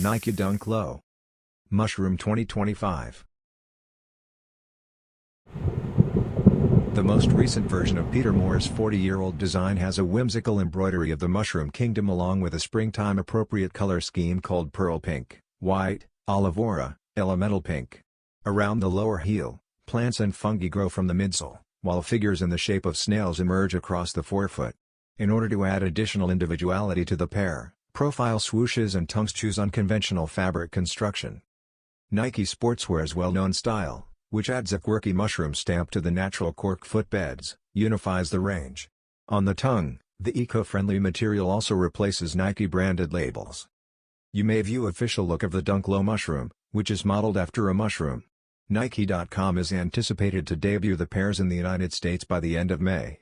Nike Dunk Low Mushroom 2025. The most recent version of Peter Moore's 40-year-old design has a whimsical embroidery of the Mushroom Kingdom along with a springtime-appropriate color scheme called pearl pink, white, olive aura, elemental pink. Around the lower heel, plants and fungi grow from the midsole, while figures in the shape of snails emerge across the forefoot. In order to add additional individuality to the pair, profile swooshes and tongues choose unconventional fabric construction. Nike Sportswear's well-known style, which adds a quirky mushroom stamp to the natural cork footbeds, unifies the range. On the tongue, the eco-friendly material also replaces Nike-branded labels. You may view official look of the Dunk Low mushroom, which is modeled after a mushroom. Nike.com is anticipated to debut the pairs in the United States by the end of May.